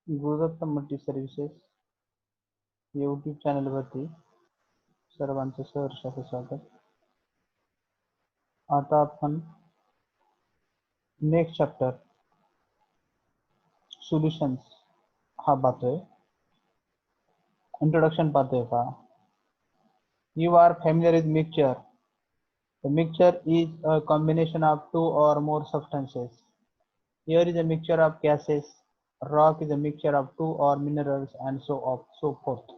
Guru Dutt multi services YouTube चॅनलवरती सर्वांचं सहर्ष स्वागत. आता आपण नेक्स्ट चॅप्टर सोल्युशन्स हा पाहतोय. इंट्रोडक्शन पाहतोय का. You are familiar with mixture. The mixture is a combination of two or more substances. Air is a mixture of gases, rock is a mixture of two or minerals, and so forth.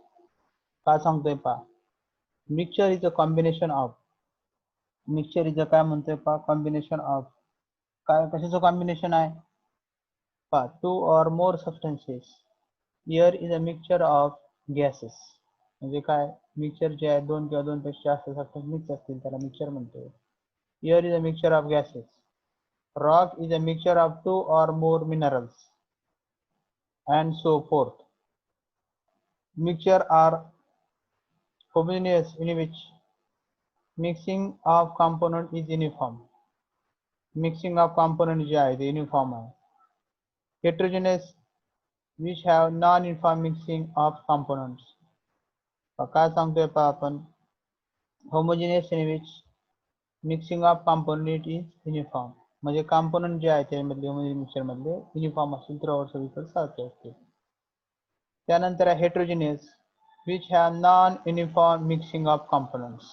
काय सांगतोय पा. Mixture is a combination of. Mixture is a काय म्हणतोय पा, combination of. काय कशाचं combination आहे पा, two or more substances. Air is a mixture of gases. म्हणजे काय, मिक्सचर जे आहे दोन किंवा दोन पेक्षा जास्त सबस्टन्स मिक्स असतील त्याला मिक्सचर म्हणतोय. Air is a mixture of gases. Rock is a mixture of two or more minerals and so forth. Mixture are homogeneous in which mixing of component is uniform. Mixing of component जे आहे ते uniform आहे. Heterogeneous which have non-uniform mixing of components. काय सांगतोय पहा आपण, homogeneous in which mixing of component is uniform. म्हणजे component जे आहे त्यामध्ये homogeneous मिक्सचर मध्ये युनिफॉर्म असतील तर सगळीकडे सारखे असतील. त्यानंतर आहे heterogeneous which have non-uniform mixing of components.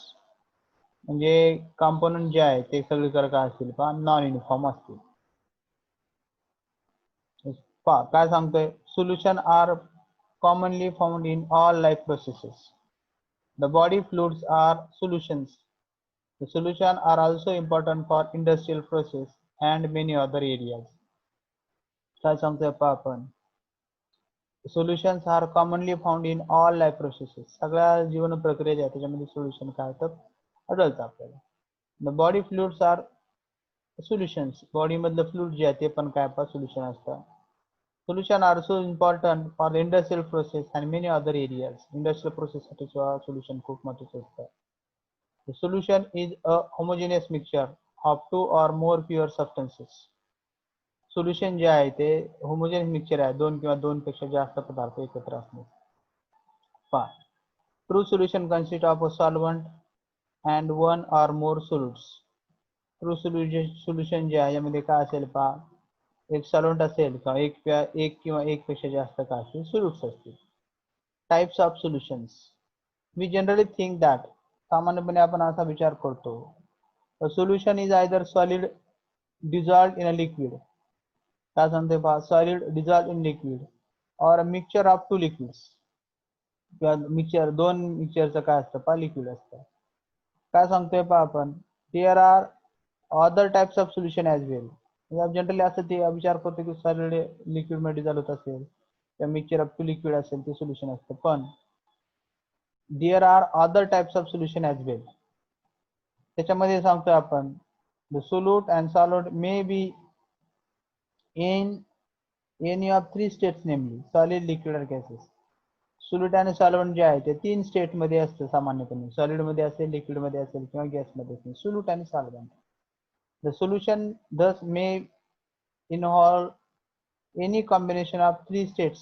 म्हणजे कंपोनंट जे आहे ते सगळीकडे काय असतील पहा, नॉन युनिफॉर्म असतील. पहा काय सांगतोय, solution are commonly found in all life processes. The body fluids are solutions. The solution are also important for industrial process and many other areas. काय सांगतोय पहा आपण, solutions are commonly found in all life processes. सगळ्या जीवन प्रक्रिया आहेत त्याच्यामध्ये solution काय तर आढळतं आपल्याला. The body fluids are solutions. Body मधलं फ्लुइड जे आहे ते पण काय पहा सोल्युशन असतं. Solution are so important for the industrial process and many other areas. Industrial process साठी सोल्युशन खूप महत्त्वाचं असतं. The solution is a homogeneous mixture of two or more pure substances. Solution जे आहे ते होमोजेनियस मिक्सचर आहे, दोन किंवा दोन पेक्षा जास्त पदार्थ एकत्र असणे. पहा, true solution consist of a solvent and one और मोर सोल्यूट्स. ट्रू सोल्युशन जे आहे यामध्ये काय असेल पहा, एक सॉल्वंट असेल किंवा एक किंवा एक पेक्षा जास्त काय असतील सोल्यूट्स असतील. Types of solutions. We generally think that, सामान्यपणे आपण असा विचार करतो, a solution is either solid dissolved in a liquid. काय सांगते पहा, सॉलिड डिझॉल्व इन लिक्विड और मिक्सचर ऑफ टू लिक्विड्स. किंवा मिक्सचर दोन मिक्सचरचं काय असतं पहा, लिक्विड असतं. काय सांगतोय पहा आपण, there are other types of solution as well. Generally असं ते विचार करतो की सॉलिड लिक्विड मध्ये डिझॉल्व होत असेल किंवा मिक्सचर ऑफ टू लिक्विड असेल ते सोल्युशन असतं. पण there are other types of solution as well. त्याच्यामध्ये सांगतोय आपण, the solute and solid may be in any of three states, namely solid, liquid or gases. Solute आणि सॉल्व्हेंट जे आहे ते तीन स्टेट मध्ये असतं सामान्यपणे. सॉलिड मध्ये असेल, लिक्विड मध्ये असेल किंवा गॅस मध्ये असेल. सोल्यूट आणि solvent. The solution thus may involve any combination of three states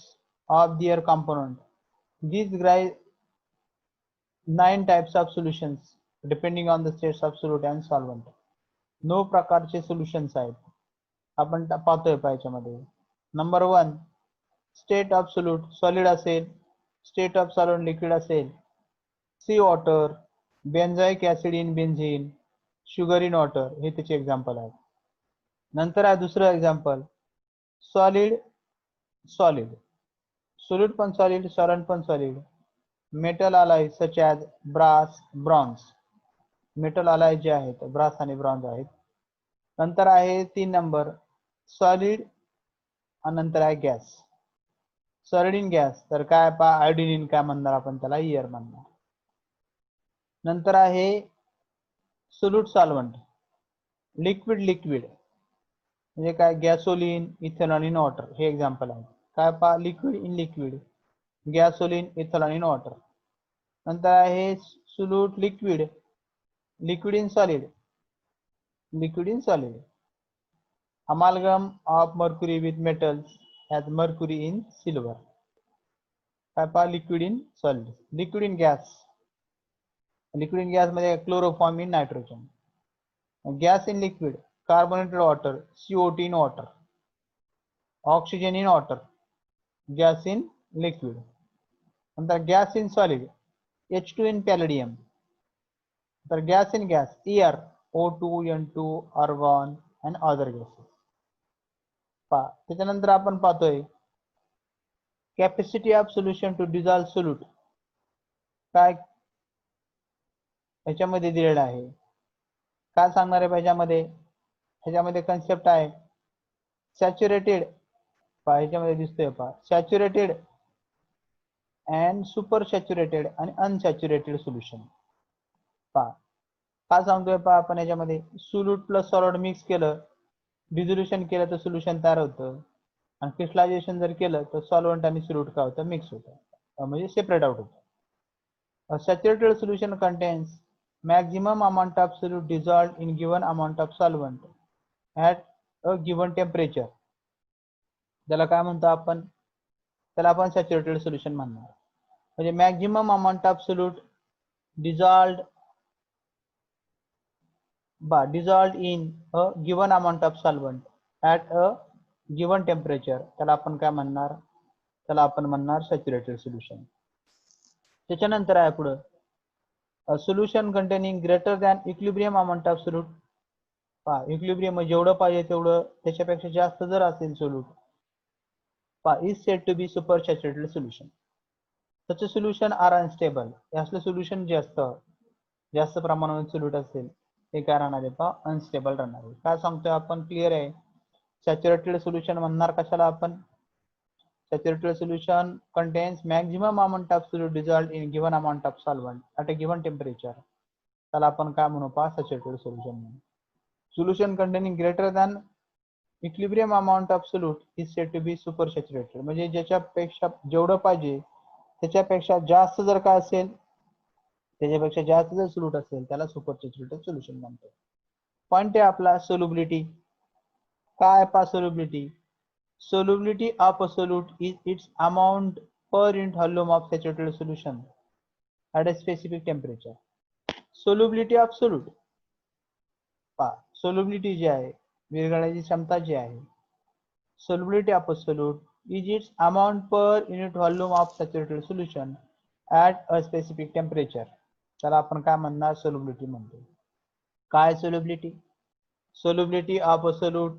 of their component. These guys 9 types of solutions depending on the states of solute and solvent. 9 प्रकारचे solutions आहेत आपण पाहतोय याच्यामध्ये. Number 1, state of solute solid असेल, state of solvent liquid असेल, sea water, benzoic acid in benzene, sugar in water, हे त्याचे example आहेत. नंतर आहे दुसरं एक्झाम्पल, सॉलिड सॉलिड, सोल्यूट पण सॉलिड, सॉल्व्हेंट पण solid. Metal alloy such as brass, bronze. Metal alloy जे आहेत ब्रास आणि ब्रॉन्झ आहेत. नंतर आहे 3 नंबर, सॉलिड आणि नंतर आहे गॅस. सॉलिड इन गॅस तर काय पहा, आयोडीन इन काय म्हणणार आपण त्याला, एअर म्हणणार. नंतर आहे सोल्यूट सॉल्व्हेंट, लिक्विड लिक्विड म्हणजे काय, गॅसोलिन, इथेनॉल इन वॉटर, हे एक्झाम्पल आहे. काय पहा, liquid in liquid, gasoline, ethanol in water. नंतर आहे solute liquid, liquid in solid, liquid in solid. Amalgam of mercury with metals, as mercury in silver. काय पहा, liquid in solid, liquid in gas, liquid in gas मध्ये chloroform in nitrogen, gas in liquid carbonated water CO2 in water, oxygen in water, gas in liquid. नंतर gas in solid H2 in palladium, तर gas in gas air O2 N2 argon and other gases. पहा त्याच्यानंतर आपण पाहतोय capacity of solution to dissolve solute, काय ह्याच्यामध्ये दिलेलं आहे, काय सांगणार आहे ह्याच्यामध्ये, ह्याच्यामध्ये कन्सेप्ट आहे सॅच्युरेटेड, पहा ह्याच्यामध्ये दिसतोय पहा सॅच्युरेटेड अँड सुपर सॅच्युरेटेड आणि अनसॅच्युरेटेड सोल्युशन. पहा काय सांगतोय पहा आपण याच्यामध्ये, सोल्यूट प्लस सॉलिड मिक्स केलं, डिझोल्युशन केलं तर सोल्युशन तयार होतं, आणि क्रिस्टलायझेशन जर केलं तर सॉल्व्हंट आणि सोल्यूट काय होतं, मिक्स होतं, म्हणजे सेपरेट आउट होतं. Saturated solution contains maximum amount of solute dissolved in given amount of solvent at a given temperature. त्याला काय म्हणतो आपण, त्याला आपण सॅच्युरेटेड सोल्युशन म्हणणार. म्हणजे maximum amount of solute dissolved in a given amount of solvent at a given temperature, त्याला आपण काय म्हणणार, त्याला आपण म्हणणार सॅच्युरेटेड सोल्युशन. त्याच्यानंतर आहे पुढे solution containing greater than equilibrium amount of solute. पहा इक्विलिब्रियम जेवढं पाहिजे तेवढं त्याच्यापेक्षा जास्त जर असेल सोल्यूट, पहा is said to be super saturated solution. त्याचे सोल्युशन आर अनस्टेबल, असलं सोल्युशन जास्त प्रमाणात सोल्यूट असेल ते काय राहणार आहे पहा, अनस्टेबल राहणार आहे. काय सांगतोय आपण, क्लिअर आहे. सॅच्युरेटेड सोल्युशन म्हणणार कशाला आपण, saturated solution contains maximum amount of solute dissolved in given amount of solvent at a given temperature, त्याला आपण काय म्हणू पहा, saturated solution म्हणू. Solution containing greater than equilibrium amount of solute is said to be super saturated, म्हणजे ज्याच्यापेक्षा जेवढं पाहिजे त्याच्यापेक्षा जास्त जर काय असेल, त्याच्यापेक्षा जास्त जर सोल्यूट असेल त्याला सुपर सॅच्युरेटेड सोल्युशन म्हणतो. पॉइंट आहे आपला सोल्युबिलिटी. काय पहा solubility, solubility of a solute is its amount per unit volume of saturated solution at a specific temperature. Solubility of solute, पहा solubility जी आहे, विरघळण्याची क्षमता जी आहे, solubility of a solute is its amount per unit volume of saturated solution at a specific temperature, त्याला आपण काय म्हणणार, solubility म्हणतो. काय solubility of a solute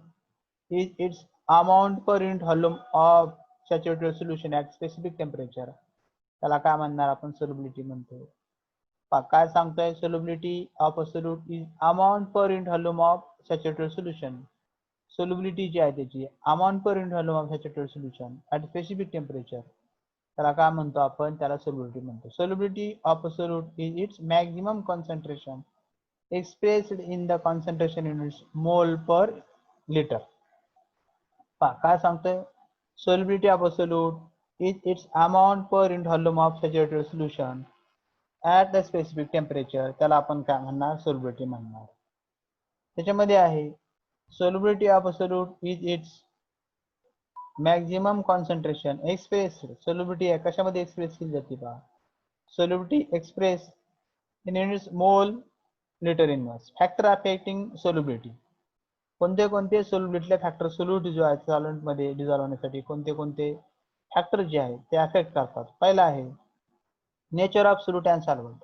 is its amount per unit volume of saturated solution at specific temperature, त्याला काय म्हणणार आपण, solubility म्हणतो. काय सांगतोय, solubility of a solute is amount per unit volume of saturated solution. solubility जी आहे त्याची amount per unit volume of saturated solution at specific temperature, त्याला काय म्हणतो आपण, त्याला solubility म्हणतो. solubility of a solute is its maximum concentration expressed in the concentration units mole per liter. काय सांगतोय, solubility of a solute is its amount per unit volume of saturated solution at the specific temperature, त्याला आपण काय म्हणणार, solubility म्हणणार. त्याच्यामध्ये आहे solubility of a solute is its maximum concentration expressed, solubility आहे कशामध्ये एक्सप्रेस केली जाते पहा, solubility expressed in units mole liter inverse. factor affecting solubility, कोणते कोणते सोल्युबिलिटीला फॅक्टर, सोल्यूट जो आहे सॉल्व्हेंट मध्ये डिझॉल्व होण्यासाठी कोणते कोणते फॅक्टर जे आहे ते अफेक्ट करतात. पहिला आहे nature of solute and solvent.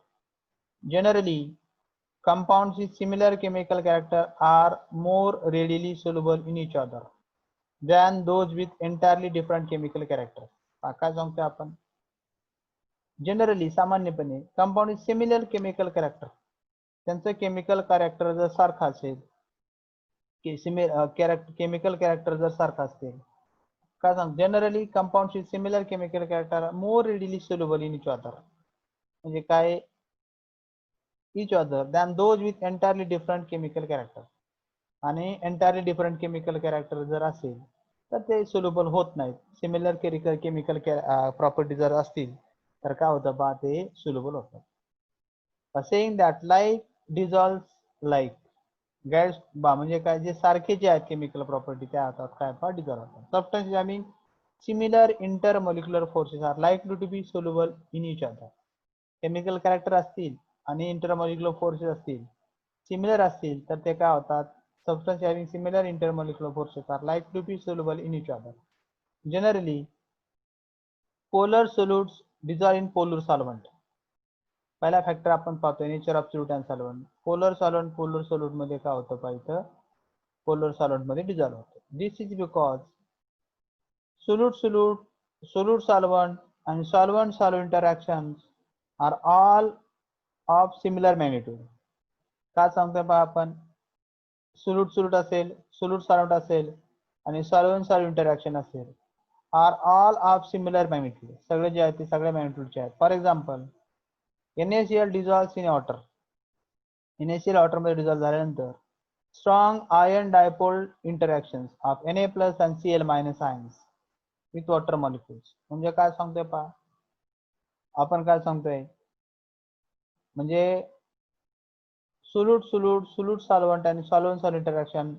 Generally compounds with similar chemical character are more readily soluble in each other than those with entirely different chemical character. काय सांगतो आपण, जनरली सामान्यपणे compound with similar chemical character, त्यांचं chemical character जर सारखं असेल, chemical character जर सारखा असेल, काय सांग, generally compounds with similar chemical character more readily soluble in each other, म्हणजे काय, each other than those with entirely different chemical character. आणि एंटायरली डिफरंट केमिकल कॅरेक्टर जर असेल तर ते सोल्युबल होत नाहीत. सिमिलर केमिकल प्रॉपर्टी जर असतील तर काय होतं बा, ते सोल्युबल होतात. Saying that like dissolve like, gas बा म्हणजे काय, जे सारखे जे आहेत केमिकल प्रॉपर्टी त्या होतात काय पहा, डिझॉल्व्ह होतात. Substance jamming Similar intermolecular forces are likely to be soluble in each other. Chemical character असतील आणि इंटरमॉलिक्युलर फोर्सेस असतील सिमिलर असतील तर ते काय होतात substance having similar intermolecular forces are like to be soluble in each other. Generally polar solutes dissolve in polar solvent. पहिला factor आपण पाहतोय nature of solute and solvent. Polar solute मध्ये काय होतं पाहिजे पोलर सॉल्व्हंट मध्ये डिझॉल्व होतं. This is because solute solvent and solvent solvent interactions are all of similar magnitude. काय सांगतोय पहा आपण solute असेल solute solvent असेल आणि solvent solvent interaction असेल are all of similar magnitude. सगळे जे आहेत ते सगळ्या magnitude चे आहेत. For example NaCl dissolves in water. NaCl water मध्ये डिझॉल्व झाल्यानंतर strong ion dipole interactions of Na plus and Cl minus ions with water molecules. म्हणजे काय सांगतोय पहा आपण काय सांगतोय म्हणजे solute solvent and solvent solvent interaction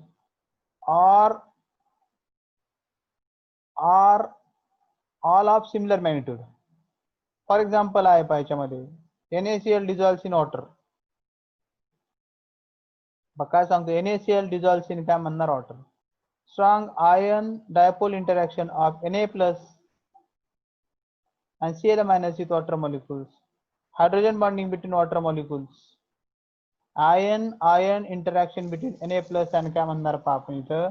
are all of similar magnitude. For example आहे पहा याच्यामध्ये NaCl dissolves in water. काय सांगतो NaCl dissolves in काय म्हणणार water. Strong ion dipole interaction of Na plus and Cl minus with water molecules. Hydrogen bonding between water molecules. Ion interaction between Na plus and काय म्हणणार पहा आपण इथं